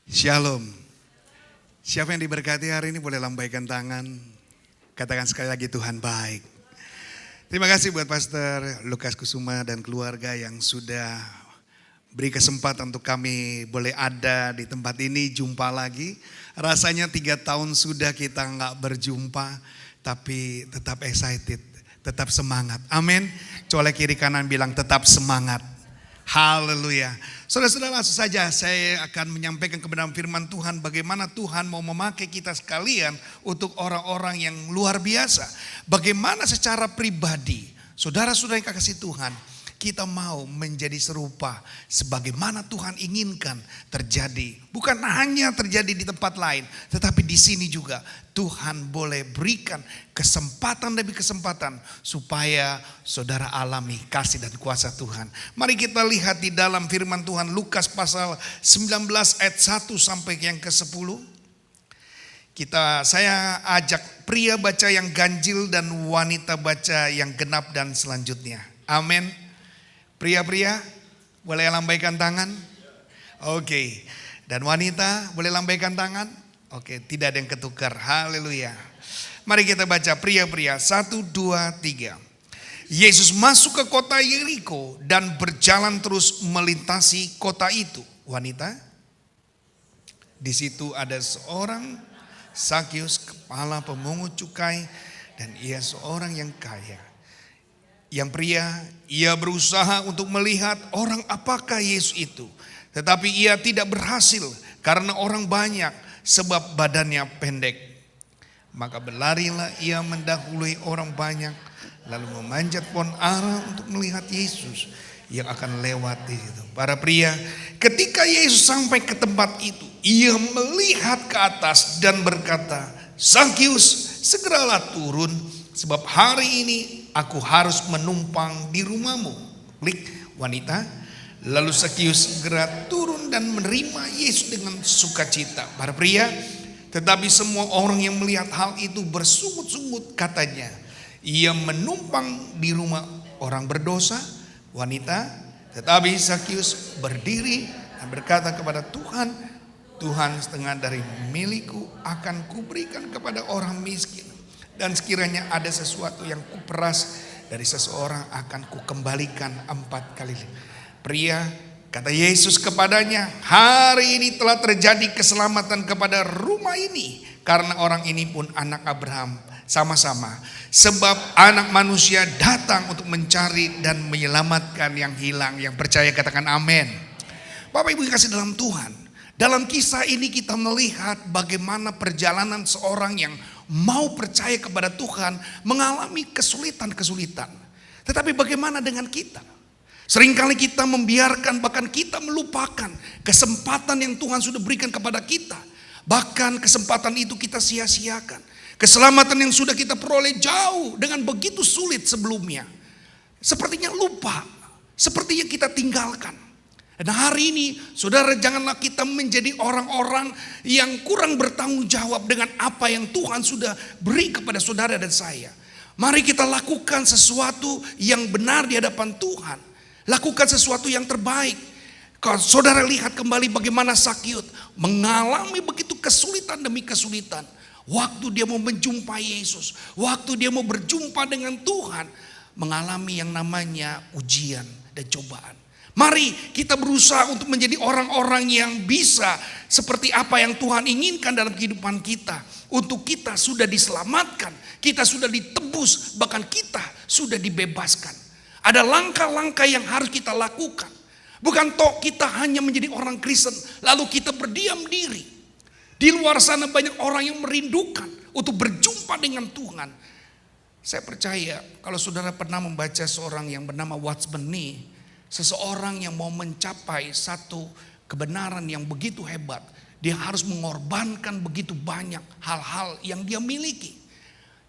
Shalom. Siapa yang diberkati hari ini boleh lambaikan tangan. Katakan sekali lagi Tuhan baik. Terima kasih buat Pastor Lukas Kusuma dan keluarga yang sudah beri kesempatan untuk kami boleh ada di tempat ini, jumpa lagi. Rasanya 3 tahun sudah kita nggak berjumpa, tapi tetap excited, tetap semangat. Amin. Colek kiri kanan bilang tetap semangat. Haleluya. Saudara-saudara, langsung saja saya akan menyampaikan kebenaran firman Tuhan. Bagaimana Tuhan mau memakai kita sekalian untuk orang-orang yang luar biasa. Bagaimana secara pribadi, saudara-saudara yang kekasih Tuhan, kita mau menjadi serupa sebagaimana Tuhan inginkan terjadi. Bukan hanya terjadi di tempat lain, tetapi di sini juga Tuhan boleh berikan kesempatan demi kesempatan supaya saudara alami kasih dan kuasa Tuhan. Mari kita lihat di dalam firman Tuhan Lukas pasal 19 ayat 1 sampai yang ke-10. Saya ajak pria baca yang ganjil dan wanita baca yang genap dan selanjutnya. Amin. Pria-pria boleh lambaikan tangan? Oke. Dan wanita boleh lambaikan tangan? Oke, tidak ada yang ketukar. Haleluya. Mari kita baca pria-pria. 1, 2, 3. Yesus masuk ke kota Yeriko dan berjalan terus melintasi kota itu. Wanita? Di situ ada seorang Sakius, kepala pemungut cukai, dan ia seorang yang kaya. Yang pria, ia berusaha untuk melihat orang apakah Yesus itu. Tetapi ia tidak berhasil karena orang banyak sebab badannya pendek. Maka berlarilah ia mendahului orang banyak lalu memanjat pohon ara untuk melihat Yesus yang akan lewat di situ. Para pria, ketika Yesus sampai ke tempat itu, ia melihat ke atas dan berkata, Sakius, segeralah turun sebab hari ini aku harus menumpang di rumahmu. Klik wanita. Lalu Sakius segera turun dan menerima Yesus dengan sukacita. Para pria, tetapi semua orang yang melihat hal itu bersungut-sungut katanya, ia menumpang di rumah orang berdosa. Wanita, tetapi Sakius berdiri dan berkata kepada Tuhan, Tuhan, setengah dari milikku akan kuberikan kepada orang miskin. Dan sekiranya ada sesuatu yang kuperas dari seseorang akan kukembalikan 4 kali. Pria, kata Yesus kepadanya, hari ini telah terjadi keselamatan kepada rumah ini. Karena orang ini pun anak Abraham sama-sama. Sebab anak manusia datang untuk mencari dan menyelamatkan yang hilang. Yang percaya katakan amin. Bapak Ibu yang kasih dalam Tuhan. Dalam kisah ini kita melihat bagaimana perjalanan seorang yang mau percaya kepada Tuhan mengalami kesulitan-kesulitan. Tetapi bagaimana dengan kita? Seringkali kita membiarkan, bahkan kita melupakan kesempatan yang Tuhan sudah berikan kepada kita. Bahkan kesempatan itu kita sia-siakan. Keselamatan yang sudah kita peroleh jauh dengan begitu sulit sebelumnya. Sepertinya lupa, sepertinya kita tinggalkan. Dan hari ini saudara, janganlah kita menjadi orang-orang yang kurang bertanggung jawab dengan apa yang Tuhan sudah beri kepada saudara dan saya. Mari kita lakukan sesuatu yang benar di hadapan Tuhan. Lakukan sesuatu yang terbaik. Kalau saudara lihat kembali bagaimana Sakius mengalami begitu kesulitan demi kesulitan. Waktu dia mau menjumpai Yesus, waktu dia mau berjumpa dengan Tuhan, mengalami yang namanya ujian dan cobaan. Mari kita berusaha untuk menjadi orang-orang yang bisa seperti apa yang Tuhan inginkan dalam kehidupan kita. Untuk kita sudah diselamatkan, kita sudah ditebus, bahkan kita sudah dibebaskan. Ada langkah-langkah yang harus kita lakukan. Bukan toh kita hanya menjadi orang Kristen lalu kita berdiam diri. Di luar sana banyak orang yang merindukan untuk berjumpa dengan Tuhan. Saya percaya kalau saudara pernah membaca seorang yang bernama Watchman Nee, seseorang yang mau mencapai satu kebenaran yang begitu hebat, dia harus mengorbankan begitu banyak hal-hal yang dia miliki.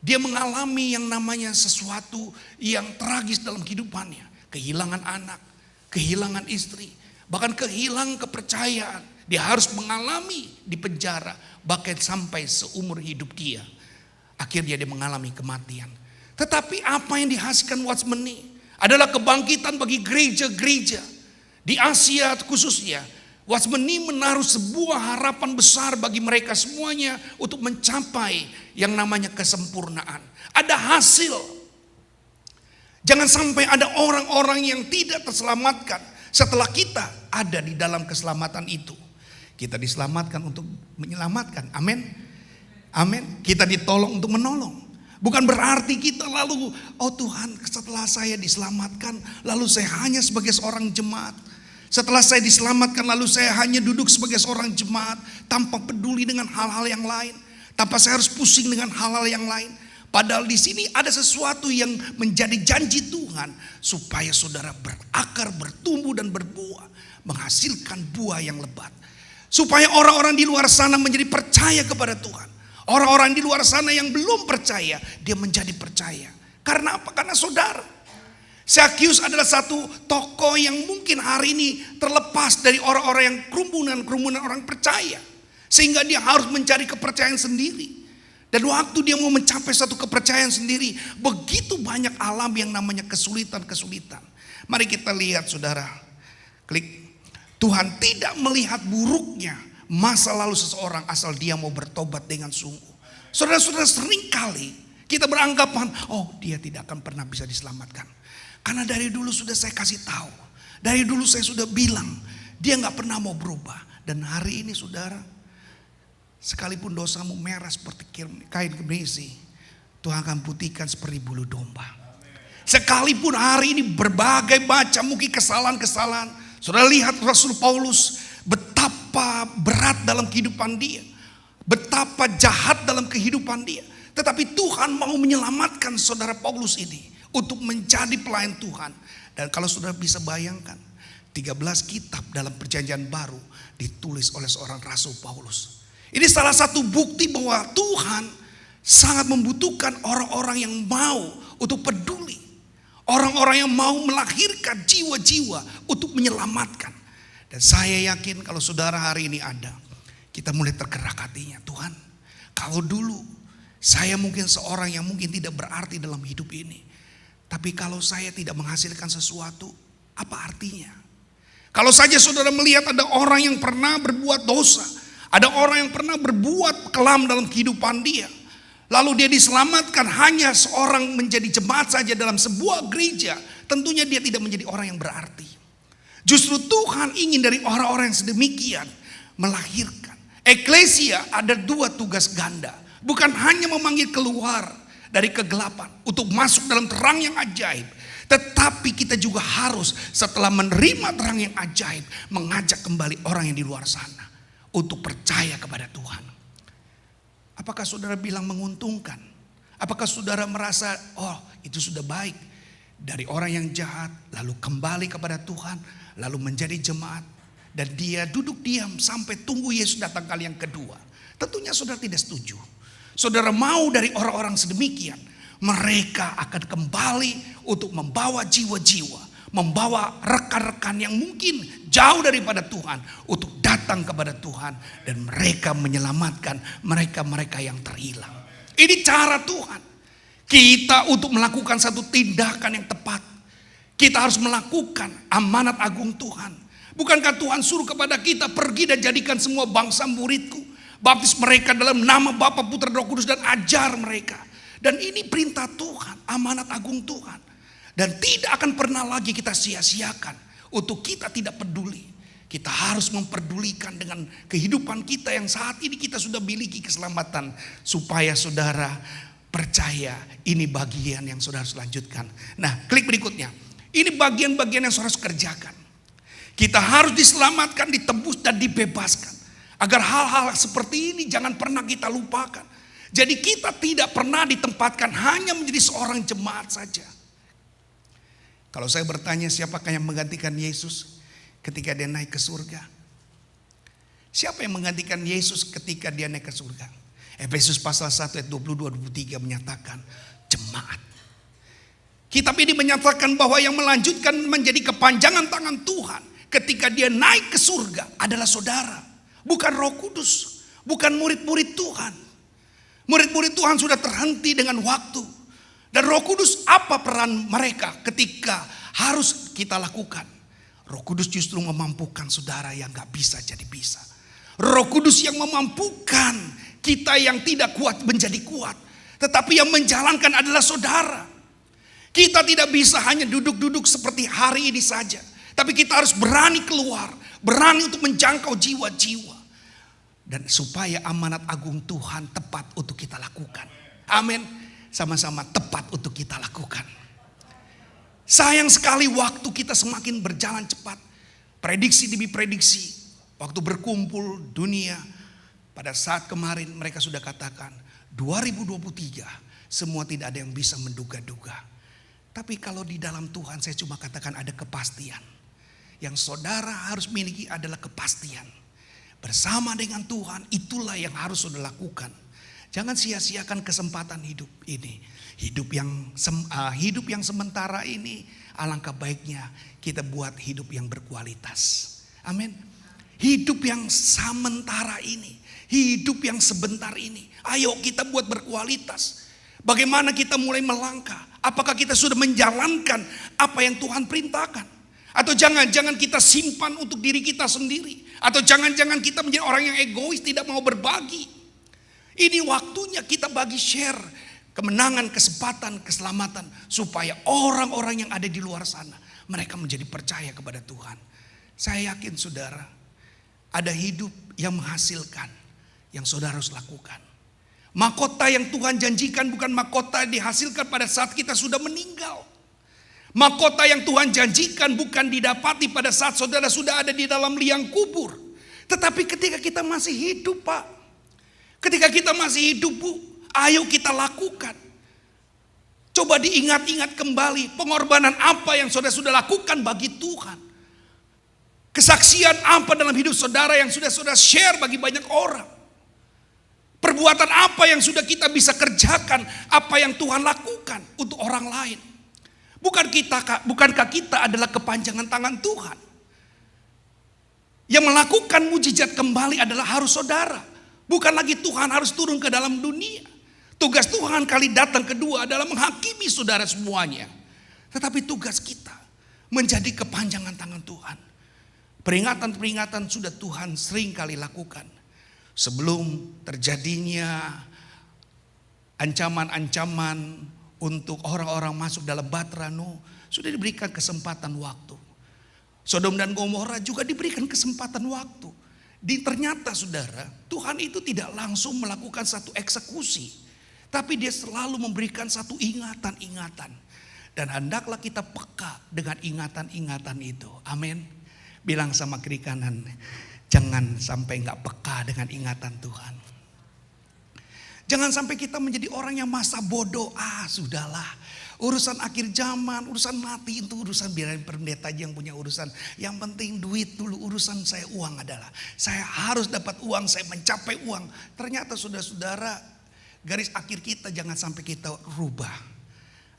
Dia mengalami yang namanya sesuatu yang tragis dalam kehidupannya. Kehilangan anak, kehilangan istri, bahkan kehilangan kepercayaan. Dia harus mengalami di penjara, bahkan sampai seumur hidup dia. Akhirnya dia mengalami kematian. Tetapi apa yang dihasilkan Watchman Nee adalah kebangkitan bagi gereja-gereja di Asia khususnya Watchman Nee menaruh sebuah harapan besar bagi mereka semuanya untuk mencapai yang namanya kesempurnaan. Ada hasil. Jangan sampai ada orang-orang yang tidak terselamatkan setelah kita ada di dalam keselamatan itu. Kita diselamatkan untuk menyelamatkan. Amin. Amin. Kita ditolong untuk menolong. Bukan berarti kita lalu, oh Tuhan, setelah saya diselamatkan, lalu saya hanya sebagai seorang jemaat. Setelah saya diselamatkan, lalu saya hanya duduk sebagai seorang jemaat tanpa peduli dengan hal-hal yang lain, tanpa saya harus pusing dengan hal-hal yang lain. Padahal di sini ada sesuatu yang menjadi janji Tuhan supaya saudara berakar, bertumbuh dan berbuah, menghasilkan buah yang lebat. Supaya orang-orang di luar sana menjadi percaya kepada Tuhan. Orang-orang di luar sana yang belum percaya, dia menjadi percaya. Karena apa? Karena saudara. Zakheus adalah satu tokoh yang mungkin hari ini terlepas dari orang-orang yang kerumunan orang percaya. Sehingga dia harus mencari kepercayaan sendiri. Dan waktu dia mau mencapai satu kepercayaan sendiri, begitu banyak alam yang namanya kesulitan-kesulitan. Mari kita lihat saudara. Klik. Tuhan tidak melihat buruknya masa lalu seseorang asal dia mau bertobat dengan sungguh. Saudara-saudara, seringkali kita beranggapan, oh dia tidak akan pernah bisa diselamatkan. Karena dari dulu sudah saya kasih tahu. Dari dulu saya sudah bilang. Dia gak pernah mau berubah. Dan hari ini saudara, sekalipun dosamu merah seperti kain kemisi, Tuhan akan putihkan seperti bulu domba. Sekalipun hari ini berbagai macam mungkin kesalahan-kesalahan. Saudara lihat Rasul Paulus, betapa berat dalam kehidupan dia. Betapa jahat dalam kehidupan dia. Tetapi Tuhan mau menyelamatkan saudara Paulus ini untuk menjadi pelayan Tuhan. Dan kalau saudara bisa bayangkan, 13 kitab dalam perjanjian baru ditulis oleh seorang Rasul Paulus. Ini salah satu bukti bahwa Tuhan sangat membutuhkan orang-orang yang mau untuk peduli. Orang-orang yang mau melahirkan jiwa-jiwa untuk menyelamatkan. Dan saya yakin kalau saudara hari ini ada, kita mulai tergerak hatinya. Tuhan, kalau dulu saya mungkin seorang yang mungkin tidak berarti dalam hidup ini. Tapi kalau saya tidak menghasilkan sesuatu, apa artinya? Kalau saja saudara melihat ada orang yang pernah berbuat dosa, ada orang yang pernah berbuat kelam dalam kehidupan dia, lalu dia diselamatkan hanya seorang menjadi jemaat saja dalam sebuah gereja, tentunya dia tidak menjadi orang yang berarti. Justru Tuhan ingin dari orang-orang yang sedemikian melahirkan. Eklesia ada 2 tugas ganda, bukan hanya memanggil keluar dari kegelapan untuk masuk dalam terang yang ajaib. Tetapi kita juga harus setelah menerima terang yang ajaib, mengajak kembali orang yang di luar sana untuk percaya kepada Tuhan. Apakah saudara bilang menguntungkan? Apakah saudara merasa, oh itu sudah baik, dari orang yang jahat lalu kembali kepada Tuhan, lalu menjadi jemaat, dan dia duduk diam sampai tunggu Yesus datang kali yang kedua? Tentunya saudara tidak setuju. Saudara mau dari orang-orang sedemikian, mereka akan kembali untuk membawa jiwa-jiwa, membawa rekan-rekan yang mungkin jauh daripada Tuhan untuk datang kepada Tuhan, dan mereka menyelamatkan mereka-mereka yang terhilang. Ini cara Tuhan. Kita untuk melakukan satu tindakan yang tepat, kita harus melakukan amanat agung Tuhan. Bukankah Tuhan suruh kepada kita, pergi dan jadikan semua bangsa muridku, baptis mereka dalam nama Bapa, Putra, Roh Kudus, dan ajar mereka. Dan ini perintah Tuhan, amanat agung Tuhan. Dan tidak akan pernah lagi kita sia-siakan untuk kita tidak peduli. Kita harus memperdulikan dengan kehidupan kita yang saat ini kita sudah miliki keselamatan. Supaya saudara percaya ini bagian yang saudara harus lanjutkan. Nah, klik berikutnya. Ini bagian-bagian yang saudara harus kerjakan. Kita harus diselamatkan, ditebus, dan dibebaskan. Agar hal-hal seperti ini jangan pernah kita lupakan. Jadi kita tidak pernah ditempatkan hanya menjadi seorang jemaat saja. Kalau saya bertanya siapakah yang menggantikan Yesus ketika dia naik ke surga? Siapa yang menggantikan Yesus ketika dia naik ke surga? Efesus pasal 1 ayat 22-23 menyatakan jemaat. Kitab ini menyatakan bahwa yang melanjutkan menjadi kepanjangan tangan Tuhan ketika dia naik ke surga adalah saudara. Bukan Roh Kudus, bukan murid-murid Tuhan. Murid-murid Tuhan sudah terhenti dengan waktu. Dan Roh Kudus, apa peran mereka ketika harus kita lakukan? Roh Kudus justru memampukan saudara yang gak bisa jadi bisa. Roh Kudus yang memampukan kita yang tidak kuat menjadi kuat. Tetapi yang menjalankan adalah saudara. Kita tidak bisa hanya duduk-duduk seperti hari ini saja. Tapi kita harus berani keluar. Berani untuk menjangkau jiwa-jiwa. Dan supaya amanat agung Tuhan tepat untuk kita lakukan. Amin. Sama-sama tepat untuk kita lakukan. Sayang sekali waktu kita semakin berjalan cepat. Prediksi demi prediksi. Waktu berkumpul dunia. Pada saat kemarin mereka sudah katakan 2023 semua tidak ada yang bisa menduga-duga. Tapi kalau di dalam Tuhan saya cuma katakan ada kepastian. Yang saudara harus miliki adalah kepastian. Bersama dengan Tuhan itulah yang harus saudara lakukan. Jangan sia-siakan kesempatan hidup ini. Hidup yang sementara ini alangkah baiknya kita buat hidup yang berkualitas. Amin. Hidup yang sementara ini. Hidup yang sebentar ini. Ayo kita buat berkualitas. Bagaimana kita mulai melangkah? Apakah kita sudah menjalankan apa yang Tuhan perintahkan? Atau jangan-jangan kita simpan untuk diri kita sendiri? Atau jangan-jangan kita menjadi orang yang egois, tidak mau berbagi? Ini waktunya kita bagi share kemenangan, kesempatan, keselamatan. Supaya orang-orang yang ada di luar sana, mereka menjadi percaya kepada Tuhan. Saya yakin saudara, ada hidup yang menghasilkan. Yang saudara harus lakukan. Mahkota yang Tuhan janjikan bukan mahkota yang dihasilkan pada saat kita sudah meninggal. Mahkota yang Tuhan janjikan bukan didapati pada saat saudara sudah ada di dalam liang kubur. Tetapi ketika kita masih hidup, Pak. Ketika kita masih hidup, Bu, ayo kita lakukan. Coba diingat-ingat kembali pengorbanan apa yang saudara sudah lakukan bagi Tuhan. Kesaksian apa dalam hidup saudara yang sudah saudara share bagi banyak orang. Perbuatan apa yang sudah kita bisa kerjakan, apa yang Tuhan lakukan untuk orang lain. Bukankah kita adalah kepanjangan tangan Tuhan? Yang melakukan mujizat kembali adalah harus saudara. Bukan lagi Tuhan harus turun ke dalam dunia. Tugas Tuhan kali datang kedua adalah menghakimi saudara semuanya. Tetapi tugas kita menjadi kepanjangan tangan Tuhan. Peringatan-peringatan sudah Tuhan sering kali lakukan. Sebelum terjadinya ancaman-ancaman untuk orang-orang masuk dalam Batra Nuh, sudah diberikan kesempatan waktu. Sodom dan Gomora juga diberikan kesempatan waktu. Ternyata saudara, Tuhan itu tidak langsung melakukan satu eksekusi. Tapi dia selalu memberikan satu ingatan-ingatan. Dan hendaklah kita peka dengan ingatan-ingatan itu. Amin. Bilang sama kiri kanan, jangan sampai gak peka dengan ingatan Tuhan. Jangan sampai kita menjadi orang yang masa bodoh. Sudahlah. Urusan akhir zaman, urusan mati itu urusan biarin pendeta aja yang punya urusan. Yang penting duit dulu, urusan saya uang adalah. Saya harus dapat uang, saya mencapai uang. Ternyata saudara-saudara, garis akhir kita jangan sampai kita rubah.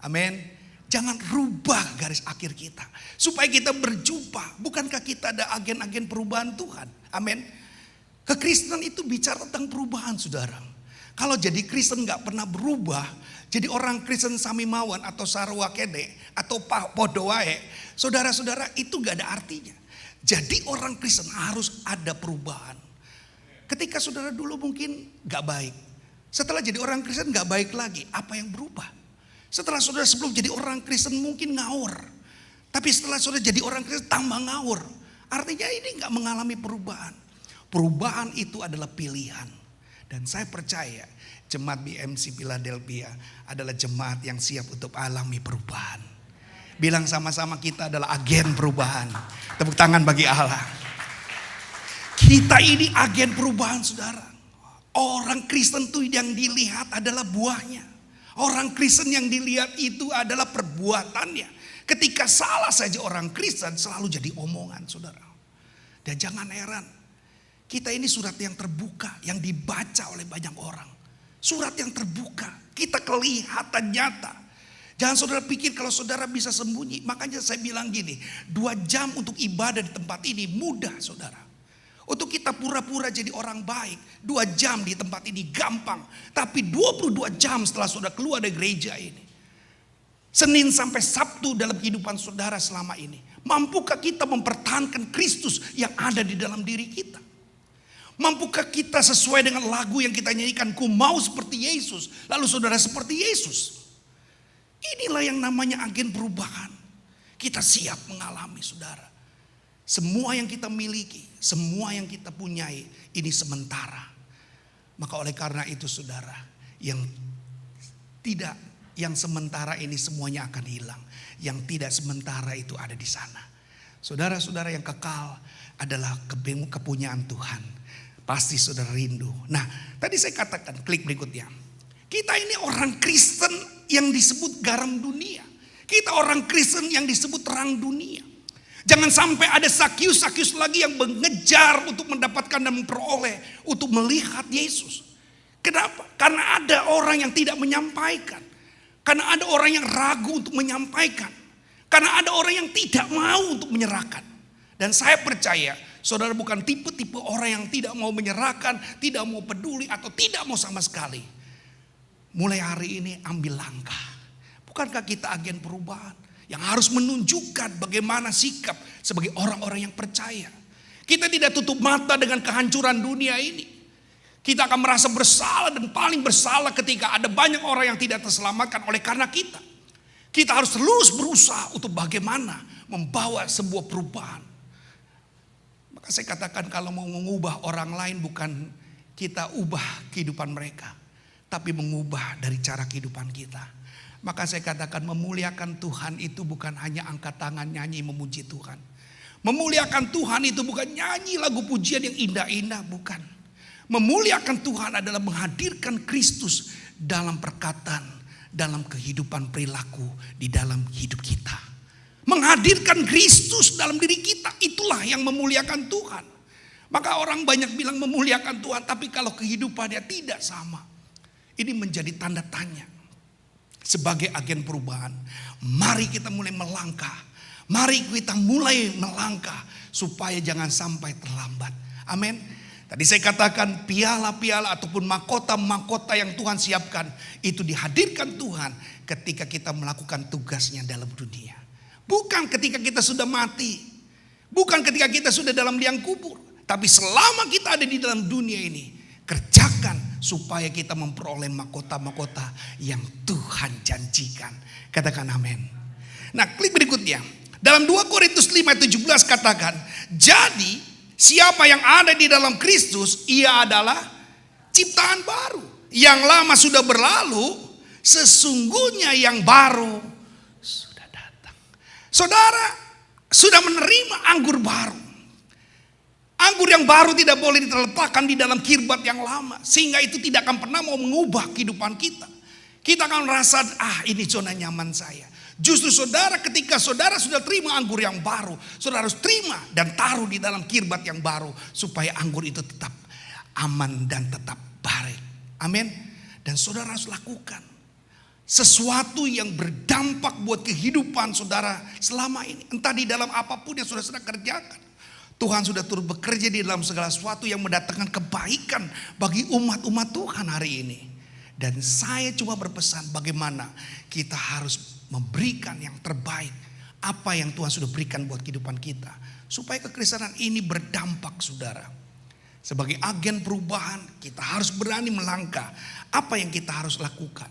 Amin. Jangan rubah garis akhir kita. Supaya kita berjumpa. Bukankah kita ada agen-agen perubahan Tuhan? Amin. Kekristenan itu bicara tentang perubahan saudara. Kalau jadi Kristen gak pernah berubah. Jadi orang Kristen samimawan atau sarwa kede. Atau podowae. Saudara-saudara itu gak ada artinya. Jadi orang Kristen harus ada perubahan. Ketika saudara dulu mungkin gak baik. Setelah jadi orang Kristen gak baik lagi. Apa yang berubah? Setelah saudara sebelum jadi orang Kristen mungkin ngawur. Tapi setelah saudara jadi orang Kristen tambah ngawur. Artinya ini gak mengalami perubahan. Perubahan itu adalah pilihan. Dan saya percaya jemaat BMC Philadelphia adalah jemaat yang siap untuk alami perubahan. Bilang sama-sama kita adalah agen perubahan. Tepuk tangan bagi Allah. Kita ini agen perubahan saudara. Orang Kristen itu yang dilihat adalah buahnya. Orang Kristen yang dilihat itu adalah perbuatannya. Ketika salah saja orang Kristen selalu jadi omongan saudara. Dan jangan heran. Kita ini surat yang terbuka. Yang dibaca oleh banyak orang. Surat yang terbuka. Kita kelihatan nyata. Jangan saudara pikir kalau saudara bisa sembunyi. Makanya saya bilang gini. 2 jam untuk ibadah di tempat ini mudah saudara. Untuk kita pura-pura jadi orang baik. 2 jam di tempat ini gampang. Tapi 22 jam setelah saudara keluar dari gereja ini. Senin sampai Sabtu dalam kehidupan saudara selama ini. Mampukah kita mempertahankan Kristus yang ada di dalam diri kita? Mampukah kita sesuai dengan lagu yang kita nyanyikan, ku mau seperti Yesus, lalu saudara seperti Yesus? Inilah yang namanya agen perubahan. Kita siap mengalami, saudara. Semua yang kita miliki, semua yang kita punyai, ini sementara. Maka oleh karena itu saudara, yang sementara ini semuanya akan hilang. Yang tidak sementara itu ada di sana. Saudara-saudara, yang kekal adalah kepunyaan Tuhan. Pasti saudara rindu. Nah, tadi saya katakan, klik berikutnya. Kita ini orang Kristen yang disebut garam dunia. Kita orang Kristen yang disebut terang dunia. Jangan sampai ada Sakius lagi yang mengejar untuk mendapatkan dan memperoleh, untuk melihat Yesus. Kenapa? Karena ada orang yang tidak menyampaikan. Karena ada orang yang ragu untuk menyampaikan. Karena ada orang yang tidak mau untuk menyerahkan. Dan saya percaya saudara bukan tipe-tipe orang yang tidak mau menyerahkan, tidak mau peduli atau tidak mau sama sekali. Mulai hari ini ambil langkah. Bukankah kita agen perubahan yang harus menunjukkan bagaimana sikap sebagai orang-orang yang percaya. Kita tidak tutup mata dengan kehancuran dunia ini. Kita akan merasa bersalah dan paling bersalah ketika ada banyak orang yang tidak terselamatkan oleh karena kita. Kita harus terus berusaha untuk bagaimana membawa sebuah perubahan. Maka saya katakan kalau mau mengubah orang lain bukan kita ubah kehidupan mereka. Tapi mengubah dari cara kehidupan kita. Maka saya katakan memuliakan Tuhan itu bukan hanya angkat tangan nyanyi memuji Tuhan. Memuliakan Tuhan itu bukan nyanyi lagu pujian yang indah-indah, bukan. Memuliakan Tuhan adalah menghadirkan Kristus dalam perkataan, dalam kehidupan perilaku, di dalam hidup kita. Menghadirkan Kristus dalam diri kita, itulah yang memuliakan Tuhan. Maka orang banyak bilang memuliakan Tuhan, tapi kalau kehidupannya tidak sama. Ini menjadi tanda tanya. Sebagai agen perubahan, mari kita mulai melangkah. Mari kita mulai melangkah supaya jangan sampai terlambat. Amin. Tadi saya katakan piala-piala ataupun mahkota-mahkota yang Tuhan siapkan itu dihadirkan Tuhan ketika kita melakukan tugasnya dalam dunia. Bukan ketika kita sudah mati. Bukan ketika kita sudah dalam liang kubur. Tapi selama kita ada di dalam dunia ini, kerjakan supaya kita memperoleh mahkota-mahkota yang Tuhan janjikan. Katakan amin. Nah, klik berikutnya. Dalam 2 Korintus 5:17 katakan, jadi siapa yang ada di dalam Kristus, ia adalah ciptaan baru. Yang lama sudah berlalu, sesungguhnya yang baru sudah datang. Saudara sudah menerima anggur baru. Anggur yang baru tidak boleh diletakkan di dalam kirbat yang lama. Sehingga itu tidak akan pernah mau mengubah kehidupan kita. Kita akan merasa, ini zona nyaman saya. Justru saudara, ketika saudara sudah terima anggur yang baru, saudara harus terima dan taruh di dalam kirbat yang baru. Supaya anggur itu tetap aman dan tetap baik. Amin. Dan saudara harus lakukan sesuatu yang berdampak buat kehidupan saudara selama ini. Entah di dalam apapun yang saudara sedang kerjakan. Tuhan sudah turut bekerja di dalam segala sesuatu yang mendatangkan kebaikan bagi umat-umat Tuhan hari ini. Dan saya cuma berpesan bagaimana kita harus memberikan yang terbaik. Apa yang Tuhan sudah berikan buat kehidupan kita. Supaya kekristenan ini berdampak saudara. Sebagai agen perubahan kita harus berani melangkah. Apa yang kita harus lakukan.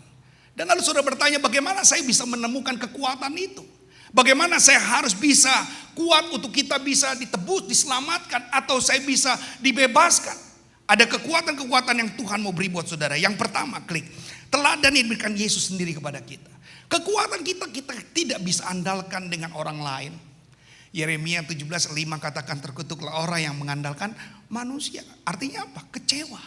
Dan lalu saudara bertanya bagaimana saya bisa menemukan kekuatan itu. Bagaimana saya harus bisa kuat untuk kita bisa ditebus, diselamatkan. Atau saya bisa dibebaskan. Ada kekuatan-kekuatan yang Tuhan mau beri buat saudara. Yang pertama, klik. Teladan yang diberikan Yesus sendiri kepada kita. Kekuatan kita tidak bisa andalkan dengan orang lain. Yeremia 17:5 katakan terkutuklah orang yang mengandalkan manusia. Artinya apa? Kecewa.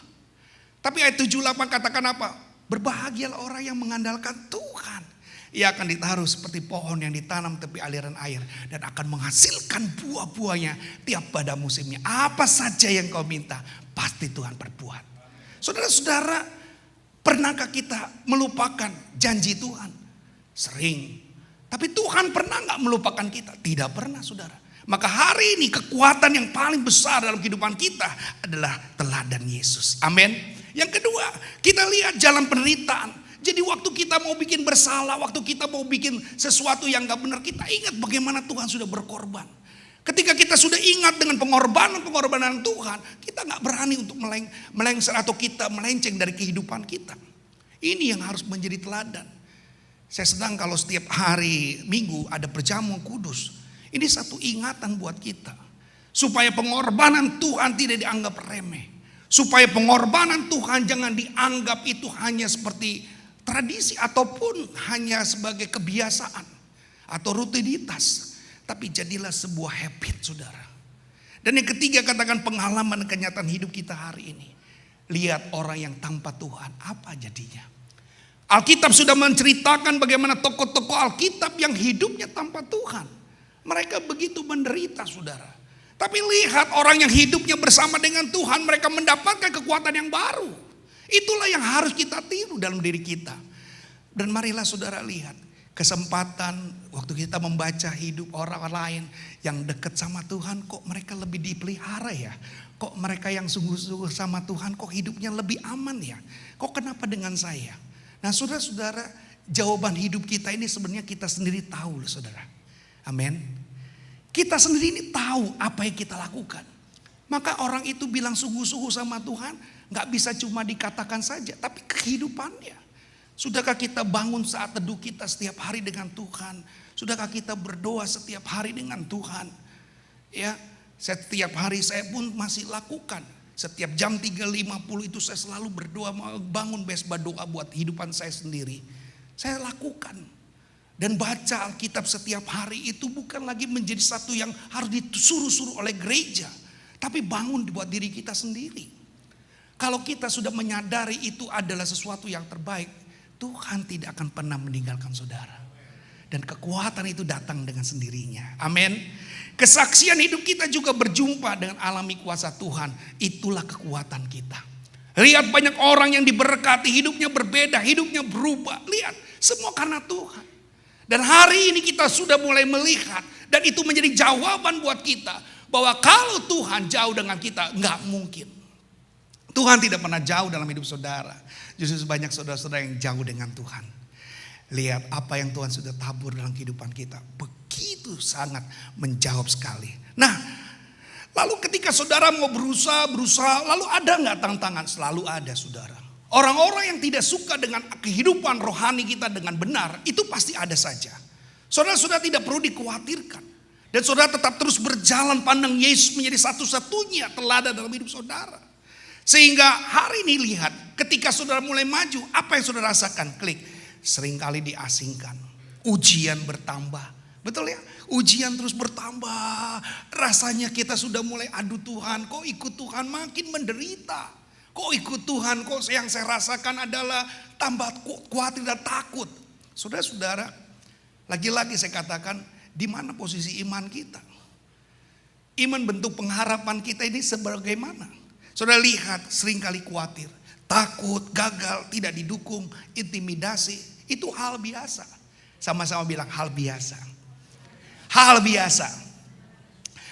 Tapi ayat 78 katakan apa? Berbahagialah orang yang mengandalkan Tuhan. Ia akan ditaruh seperti pohon yang ditanam tepi aliran air. Dan akan menghasilkan buah-buahnya tiap pada musimnya. Apa saja yang kau minta, pasti Tuhan perbuat. Saudara-saudara, pernahkah kita melupakan janji Tuhan? Sering. Tapi Tuhan pernah gak melupakan kita? Tidak pernah saudara. Maka hari ini kekuatan yang paling besar dalam kehidupan kita adalah teladan Yesus. Amin. Yang kedua, kita lihat jalan penderitaan. Jadi waktu kita mau bikin bersalah, waktu kita mau bikin sesuatu yang gak benar, kita ingat bagaimana Tuhan sudah berkorban. Ketika kita sudah ingat dengan pengorbanan Tuhan, kita gak berani untuk melengsar atau kita melenceng dari kehidupan kita. Ini yang harus menjadi teladan. Saya sedang kalau setiap hari Minggu ada perjamuan kudus. Ini satu ingatan buat kita. Supaya pengorbanan Tuhan tidak dianggap remeh. Supaya pengorbanan Tuhan jangan dianggap itu hanya seperti tradisi ataupun hanya sebagai kebiasaan atau rutinitas. Tapi jadilah sebuah habit, saudara. Dan yang ketiga, katakan pengalaman dan kenyataan hidup kita hari ini. Lihat orang yang tanpa Tuhan, apa jadinya? Alkitab sudah menceritakan bagaimana tokoh-tokoh Alkitab yang hidupnya tanpa Tuhan. Mereka begitu menderita, saudara. Tapi lihat orang yang hidupnya bersama dengan Tuhan, mereka mendapatkan kekuatan yang baru. Itulah yang harus kita tiru dalam diri kita. Dan marilah saudara lihat kesempatan waktu kita membaca hidup orang lain yang dekat sama Tuhan, kok mereka lebih dipelihara ya? Kok mereka yang sungguh-sungguh sama Tuhan kok hidupnya lebih aman ya? Kok kenapa dengan saya? Nah saudara-saudara, jawaban hidup kita ini sebenarnya kita sendiri tahu loh saudara. Amin. Kita sendiri ini tahu apa yang kita lakukan. Maka orang itu bilang sungguh-sungguh sama Tuhan, gak bisa cuma dikatakan saja, tapi kehidupannya. Sudahkah kita bangun saat teduh kita setiap hari dengan Tuhan? Sudahkah kita berdoa setiap hari dengan Tuhan? Ya, setiap hari saya pun masih lakukan. Setiap jam 3.50 itu saya selalu berdoa, bangun besok doa buat kehidupan saya sendiri. Saya lakukan. Dan baca Alkitab setiap hari itu bukan lagi menjadi satu yang harus disuruh-suruh oleh gereja. Tapi bangun buat diri kita sendiri. Kalau kita sudah menyadari itu adalah sesuatu yang terbaik, Tuhan tidak akan pernah meninggalkan saudara. Dan kekuatan itu datang dengan sendirinya. Amin. Kesaksian hidup kita juga berjumpa dengan alami kuasa Tuhan. Itulah kekuatan kita. Lihat banyak orang yang diberkati, hidupnya berbeda, hidupnya berubah. Lihat, semua karena Tuhan. Dan hari ini kita sudah mulai melihat, dan itu menjadi jawaban buat kita, bahwa kalau Tuhan jauh dengan kita, nggak mungkin. Tuhan tidak pernah jauh dalam hidup saudara. Justru banyak saudara-saudara yang jauh dengan Tuhan. Lihat apa yang Tuhan sudah tabur dalam kehidupan kita. Begitu sangat menjawab sekali. Nah, lalu ketika saudara mau berusaha, lalu ada nggak tantangan? Selalu ada saudara. Orang-orang yang tidak suka dengan kehidupan rohani kita dengan benar, itu pasti ada saja. Saudara-saudara tidak perlu dikhawatirkan. Dan saudara tetap terus berjalan pandang Yesus menjadi satu-satunya teladan dalam hidup saudara. Sehingga hari ini lihat, ketika saudara mulai maju, apa yang saudara rasakan? Klik, seringkali diasingkan. Ujian bertambah. Betul ya? Ujian terus bertambah. Rasanya kita sudah mulai aduh Tuhan, kok ikut Tuhan makin menderita. Kok ikut Tuhan, kok yang saya rasakan adalah tambah khawatir dan takut. Saudara-saudara, lagi-lagi saya katakan, di mana posisi iman kita? Iman bentuk pengharapan kita ini sebagaimana? Saudara lihat, seringkali khawatir, takut, gagal, tidak didukung, intimidasi. Itu hal biasa. Sama-sama bilang hal biasa. Hal biasa.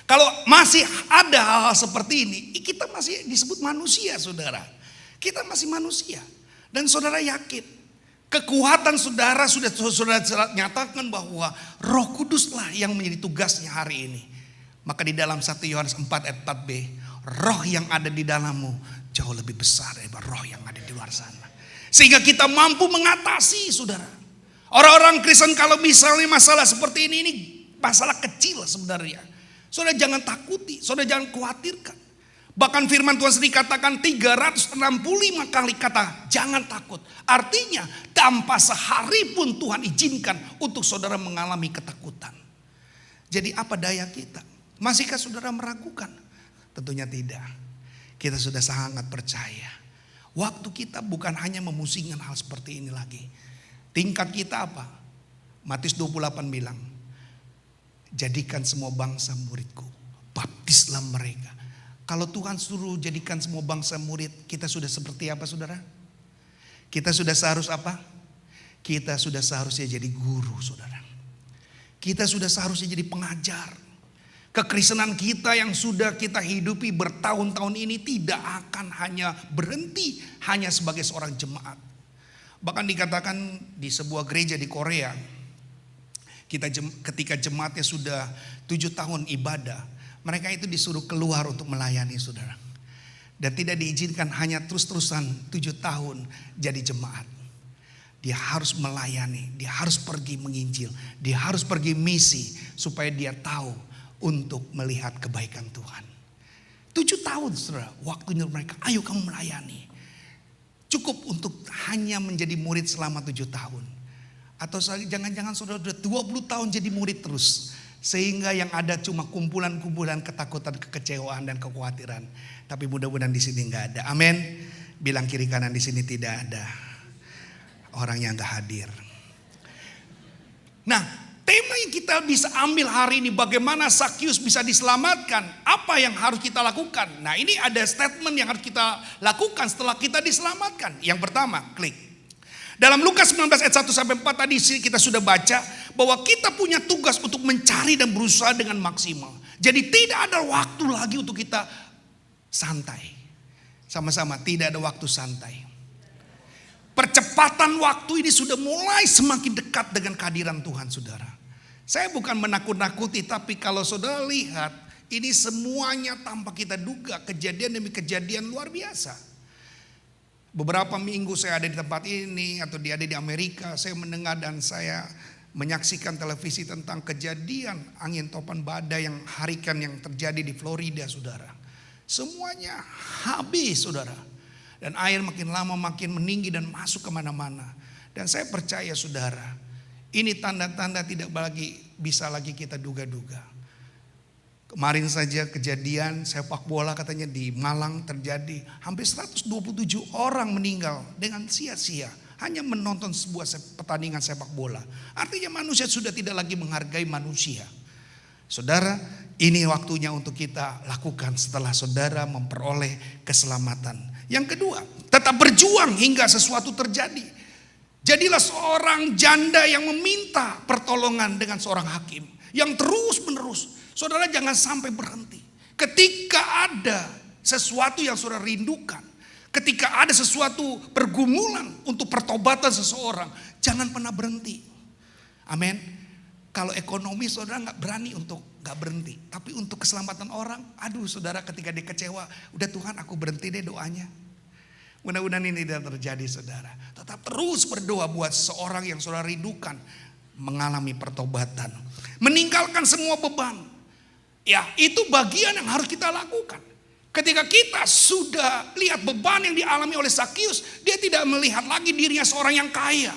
Kalau masih ada hal-hal seperti ini, kita masih disebut manusia, saudara. Kita masih manusia. Dan saudara yakin, kekuatan saudara sudah saudara nyatakan bahwa Roh Kuduslah yang menjadi tugasnya hari ini. Maka di dalam 1 Yohanes 4 ayat 4b, roh yang ada di dalammu jauh lebih besar daripada roh yang ada di luar sana. Sehingga kita mampu mengatasi, saudara. Orang-orang Kristen kalau misalnya masalah seperti ini masalah kecil sebenarnya. Saudara jangan takuti, saudara jangan khawatirkan. Bahkan firman Tuhan sendiri katakan 365 kali kata jangan takut. Artinya tanpa sehari pun Tuhan izinkan untuk saudara mengalami ketakutan. Jadi apa daya kita? Masihkah saudara meragukan? Tentunya tidak. Kita sudah sangat percaya. Waktu kita bukan hanya memusingkan hal seperti ini lagi. Tingkat kita apa? Matius 28 bilang, jadikan semua bangsa muridku, baptislah mereka. Kalau Tuhan suruh jadikan semua bangsa murid, kita sudah seperti apa saudara? Kita sudah seharus apa? Kita sudah seharusnya jadi guru saudara. Kita sudah seharusnya jadi pengajar. Kekristenan kita yang sudah kita hidupi bertahun-tahun ini tidak akan hanya berhenti hanya sebagai seorang jemaat. Bahkan dikatakan di sebuah gereja di Korea, ketika jemaatnya sudah 7 tahun ibadah, mereka itu disuruh keluar untuk melayani saudara. Dan tidak diizinkan hanya terus-terusan 7 tahun jadi jemaat. Dia harus melayani, dia harus pergi menginjil, dia harus pergi misi supaya dia tahu untuk melihat kebaikan Tuhan. 7 tahun saudara, waktunya mereka, ayo kamu melayani. Cukup untuk hanya menjadi murid selama 7 tahun. Atau jangan-jangan saudara sudah 20 tahun jadi murid terus. Sehingga yang ada cuma kumpulan-kumpulan ketakutan, kekecewaan dan kekhawatiran. Tapi mudah-mudahan di sini nggak ada. Amin. Bilang kiri kanan, di sini tidak ada orang yang nggak hadir. Nah, tema yang kita bisa ambil hari ini, bagaimana Zakius bisa diselamatkan. Apa yang harus kita lakukan? Nah, ini ada statement yang harus kita lakukan setelah kita diselamatkan. Yang pertama, klik. Dalam Lukas 19 ayat 1-4 tadi kita sudah baca bahwa kita punya tugas untuk mencari dan berusaha dengan maksimal. Jadi tidak ada waktu lagi untuk kita santai. Sama-sama, tidak ada waktu santai. Percepatan waktu ini sudah mulai semakin dekat dengan kehadiran Tuhan saudara. Saya bukan menakut-nakuti, tapi kalau saudara lihat, ini semuanya tanpa kita duga, kejadian demi kejadian luar biasa. Beberapa minggu saya ada di tempat ini atau dia ada di Amerika, saya mendengar dan saya menyaksikan televisi tentang kejadian angin topan badai yang harikan yang terjadi di Florida saudara. Semuanya habis saudara. Dan air makin lama makin meninggi dan masuk kemana-mana. Dan saya percaya saudara, ini tanda-tanda tidak bisa lagi kita duga-duga. Kemarin saja kejadian sepak bola katanya di Malang terjadi. Hampir 127 orang meninggal dengan sia-sia. Hanya menonton sebuah pertandingan sepak bola. Artinya manusia sudah tidak lagi menghargai manusia. Saudara, ini waktunya untuk kita lakukan setelah saudara memperoleh keselamatan. Yang kedua, tetap berjuang hingga sesuatu terjadi. Jadilah seorang janda yang meminta pertolongan dengan seorang hakim. Yang terus menerus. Saudara jangan sampai berhenti. Ketika ada sesuatu yang saudara rindukan. Ketika ada sesuatu pergumulan untuk pertobatan seseorang. Jangan pernah berhenti. Amin. Kalau ekonomi saudara gak berani untuk gak berhenti. Tapi untuk keselamatan orang. Aduh saudara ketika dia kecewa. Udah Tuhan aku berhenti deh doanya. Mudah-mudahan ini tidak terjadi saudara. Tetap terus berdoa buat seorang yang saudara rindukan mengalami pertobatan. Meninggalkan semua beban. Ya itu bagian yang harus kita lakukan. Ketika kita sudah lihat beban yang dialami oleh Zakius. Dia tidak melihat lagi dirinya seorang yang kaya.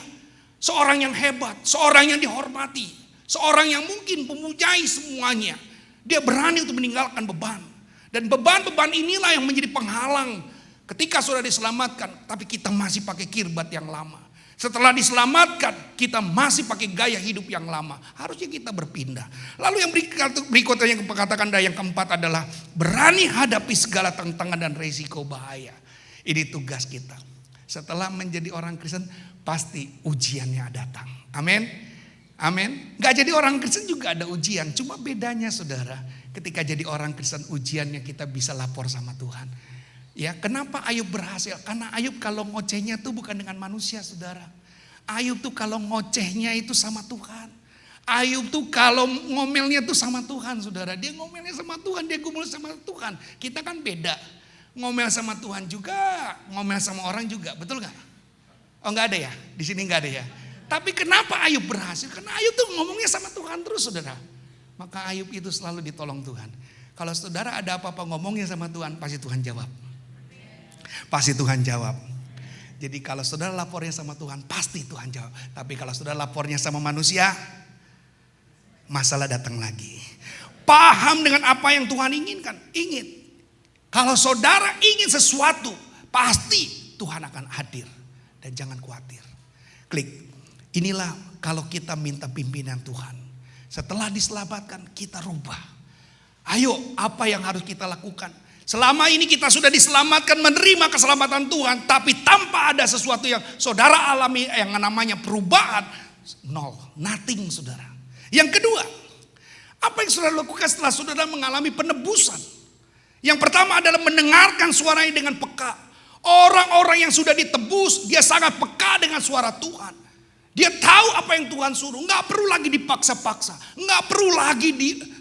Seorang yang hebat. Seorang yang dihormati. Seorang yang mungkin mempunyai semuanya. Dia berani untuk meninggalkan beban. Dan beban-beban inilah yang menjadi penghalang. Ketika sudah diselamatkan, tapi kita masih pakai kirbat yang lama. Setelah diselamatkan, kita masih pakai gaya hidup yang lama. Harusnya kita berpindah. Lalu yang berikutnya yang katakan yang keempat adalah berani hadapi segala tantangan dan resiko bahaya. Ini tugas kita. Setelah menjadi orang Kristen, pasti ujiannya datang. Amin. Amin. Gak jadi orang Kristen juga ada ujian. Cuma bedanya saudara, ketika jadi orang Kristen ujiannya kita bisa lapor sama Tuhan. Ya, kenapa Ayub berhasil? Karena Ayub kalau ngocehnya tuh bukan dengan manusia, saudara. Ayub tuh kalau ngocehnya itu sama Tuhan. Ayub tuh kalau ngomelnya tuh sama Tuhan, saudara. Dia ngomelnya sama Tuhan, dia gumul sama Tuhan. Kita kan beda. Ngomel sama Tuhan juga, ngomel sama orang juga, betul nggak? Oh nggak ada ya? Di sini nggak ada ya. Tapi kenapa Ayub berhasil? Karena Ayub tuh ngomongnya sama Tuhan terus, saudara. Maka Ayub itu selalu ditolong Tuhan. Kalau saudara ada apa-apa ngomongnya sama Tuhan, pasti Tuhan jawab. Pasti Tuhan jawab. Jadi kalau saudara lapornya sama Tuhan, pasti Tuhan jawab. Tapi kalau saudara lapornya sama manusia, masalah datang lagi. Paham dengan apa yang Tuhan inginkan. Ingat, kalau saudara ingin sesuatu, pasti Tuhan akan hadir. Dan jangan khawatir. Klik. Inilah kalau kita minta pimpinan Tuhan. Setelah diselamatkan, kita rubah. Ayo, apa yang harus kita lakukan? Selama ini kita sudah diselamatkan, menerima keselamatan Tuhan, tapi tanpa ada sesuatu yang saudara alami yang namanya perubahan, nol, nothing saudara. Yang kedua, apa yang saudara lakukan setelah saudara mengalami penebusan? Yang pertama adalah mendengarkan suaranya dengan peka. Orang-orang yang sudah ditebus, dia sangat peka dengan suara Tuhan. Dia tahu apa yang Tuhan suruh. Nggak perlu lagi dipaksa-paksa. Nggak perlu lagi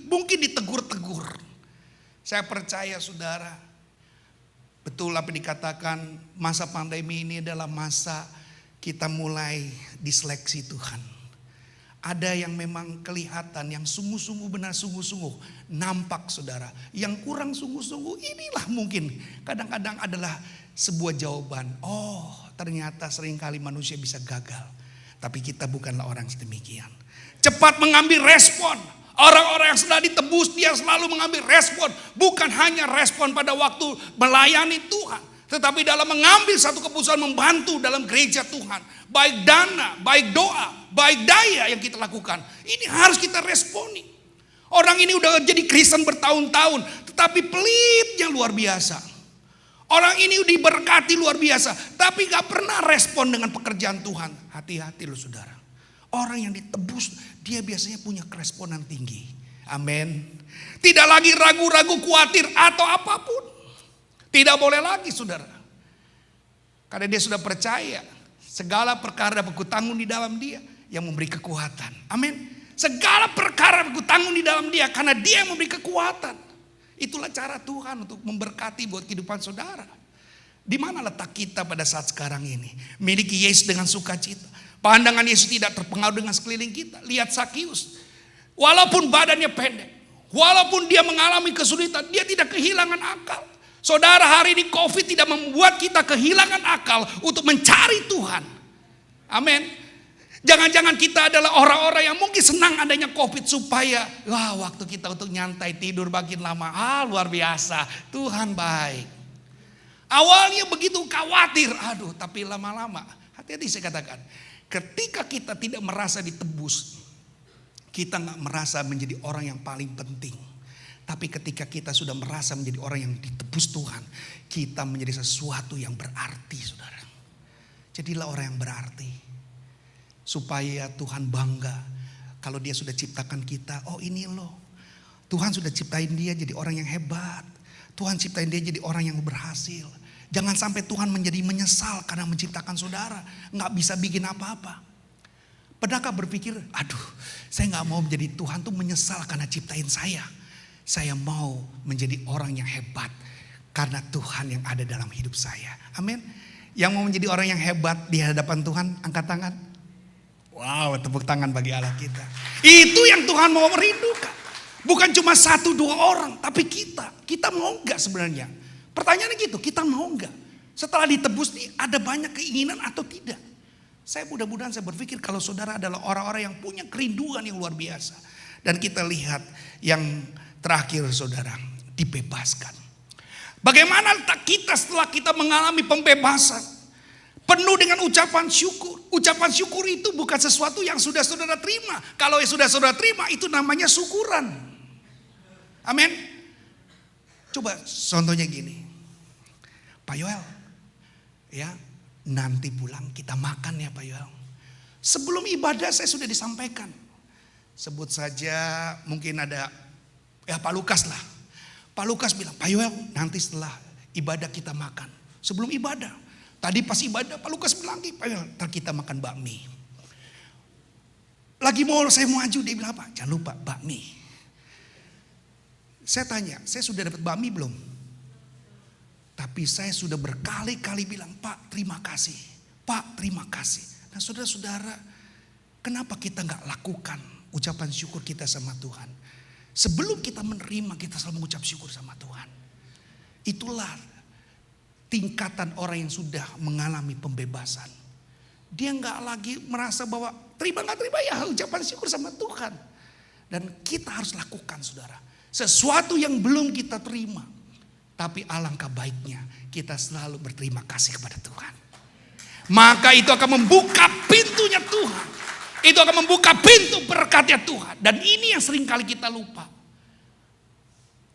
mungkin ditegur-tegur. Saya percaya saudara, betul apa dikatakan, masa pandemi ini adalah masa kita mulai diseleksi Tuhan. Ada yang memang kelihatan, yang sungguh-sungguh benar sungguh-sungguh nampak saudara. Yang kurang sungguh-sungguh inilah mungkin kadang-kadang adalah sebuah jawaban. Oh, ternyata seringkali manusia bisa gagal. Tapi kita bukanlah orang sedemikian. Cepat mengambil respon. Orang-orang yang sudah ditebus dia selalu mengambil respon. Bukan hanya respon pada waktu melayani Tuhan. Tetapi dalam mengambil satu keputusan membantu dalam gereja Tuhan. Baik dana, baik doa, baik daya yang kita lakukan. Ini harus kita responi. Orang ini udah jadi Kristen bertahun-tahun. Tetapi pelitnya luar biasa. Orang ini diberkati luar biasa. Tapi gak pernah respon dengan pekerjaan Tuhan. Hati-hati loh saudara. Orang yang ditebus dia biasanya punya keresponan tinggi. Amin. Tidak lagi ragu-ragu, khawatir atau apapun. Tidak boleh lagi saudara. Karena dia sudah percaya. Segala perkara dapat kutanggung di dalam dia. Yang memberi kekuatan. Amin. Segala perkara dapat kutanggung di dalam dia. Karena dia yang memberi kekuatan. Itulah cara Tuhan untuk memberkati buat kehidupan saudara. Di mana letak kita pada saat sekarang ini? Miliki Yesus dengan sukacita. Pandangan Yesus tidak terpengaruh dengan sekeliling kita. Lihat Sakius. Walaupun badannya pendek. Walaupun dia mengalami kesulitan. Dia tidak kehilangan akal. Saudara, hari ini COVID tidak membuat kita kehilangan akal untuk mencari Tuhan. Amin. Jangan-jangan kita adalah orang-orang yang mungkin senang adanya COVID supaya waktu kita untuk nyantai tidur makin lama. Luar biasa. Tuhan baik. Awalnya begitu khawatir. Tapi lama-lama. Hati-hati saya katakan. Ketika kita tidak merasa ditebus. Kita gak merasa menjadi orang yang paling penting. Tapi ketika kita sudah merasa menjadi orang yang ditebus Tuhan. Kita menjadi sesuatu yang berarti saudara. Jadilah orang yang berarti. Supaya Tuhan bangga. Kalau dia sudah ciptakan kita. Oh ini loh. Tuhan sudah ciptain dia jadi orang yang hebat. Tuhan ciptain dia jadi orang yang berhasil. Jangan sampai Tuhan menjadi menyesal karena menciptakan saudara. Nggak bisa bikin apa-apa. Pernahkah berpikir, saya nggak mau menjadi Tuhan tuh menyesal karena ciptain saya. Saya mau menjadi orang yang hebat karena Tuhan yang ada dalam hidup saya. Amin. Yang mau menjadi orang yang hebat di hadapan Tuhan, angkat tangan. Wow, tepuk tangan bagi Allah kita. Itu yang Tuhan mau merindukan. Bukan cuma 1-2 orang, tapi kita. Kita mau enggak sebenarnya? Pertanyaannya gitu, kita mau enggak? Setelah ditebus nih, ada banyak keinginan atau tidak? Saya mudah-mudahan saya berpikir kalau saudara adalah orang-orang yang punya kerinduan yang luar biasa. Dan kita lihat yang terakhir saudara, dibebaskan. Bagaimana letak kita setelah kita mengalami pembebasan? Penuh dengan ucapan syukur. Ucapan syukur itu bukan sesuatu yang sudah saudara terima. Kalau yang sudah saudara terima itu namanya syukuran. Amin. Coba contohnya gini. Pak Yoel, ya nanti pulang kita makan ya Pak Yoel. Sebelum ibadah saya sudah disampaikan. Sebut saja mungkin ada Pak Lukas lah. Pak Lukas bilang, Pak Yoel nanti setelah ibadah kita makan. Sebelum ibadah. Tadi pas ibadah Pak Lukas bilang, Pak Yoel ntar kita makan bakmi. Lagi saya mau maju dia bilang apa? Jangan lupa bakmi. Saya tanya, saya sudah dapat bakmi belum? Tapi saya sudah berkali-kali bilang, Pak terima kasih. Pak terima kasih. Nah saudara-saudara, kenapa kita gak lakukan ucapan syukur kita sama Tuhan? Sebelum kita menerima, kita selalu mengucap syukur sama Tuhan. Itulah tingkatan orang yang sudah mengalami pembebasan. Dia gak lagi merasa bahwa terima gak terima ya ucapan syukur sama Tuhan. Dan kita harus lakukan saudara. Sesuatu yang belum kita terima. Tapi alangkah baiknya kita selalu berterima kasih kepada Tuhan. Maka itu akan membuka pintunya Tuhan. Itu akan membuka pintu berkatnya Tuhan. Dan ini yang sering kali kita lupa.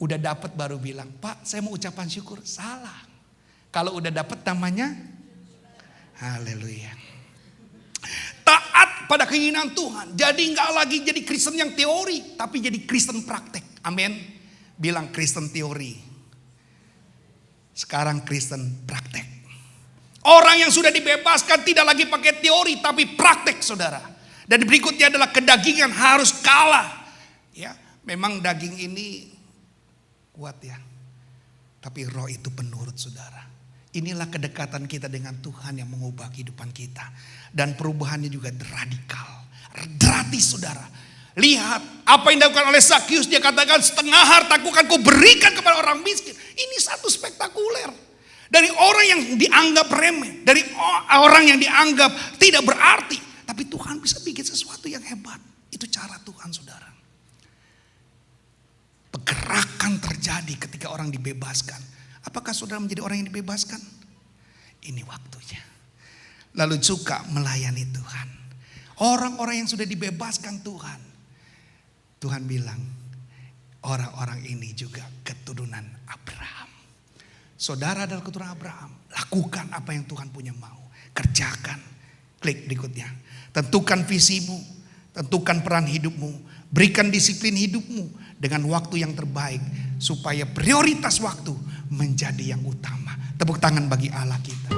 Udah dapat baru bilang, Pak saya mau ucapan syukur. Salah. Kalau udah dapat namanya, haleluya. Taat pada keinginan Tuhan. Jadi gak lagi jadi Kristen yang teori. Tapi jadi Kristen praktek. Amin. Bilang Kristen teori. Sekarang Kristen praktek. Orang yang sudah dibebaskan tidak lagi pakai teori tapi praktek, saudara. Dan berikutnya adalah kedagingan harus kalah. Ya, memang daging ini kuat ya. Tapi roh itu penurut, saudara. Inilah kedekatan kita dengan Tuhan yang mengubah kehidupan kita. Dan perubahannya juga radikal. Gratis, saudara. Lihat apa yang dilakukan oleh Zakius. Dia katakan setengah hartaku akan ku berikan kepada orang miskin. Ini satu spektakuler. Dari orang yang dianggap remeh. Dari orang yang dianggap tidak berarti. Tapi Tuhan bisa bikin sesuatu yang hebat. Itu cara Tuhan, saudara. Pergerakan terjadi ketika orang dibebaskan. Apakah saudara menjadi orang yang dibebaskan? Ini waktunya. Lalu suka melayani Tuhan. Orang-orang yang sudah dibebaskan Tuhan. Tuhan bilang, orang-orang ini juga keturunan Abraham. Saudara adalah keturunan Abraham. Lakukan apa yang Tuhan punya mau. Kerjakan. Klik berikutnya. Tentukan visimu. Tentukan peran hidupmu. Berikan disiplin hidupmu. Dengan waktu yang terbaik. Supaya prioritas waktu menjadi yang utama. Tepuk tangan bagi Allah kita.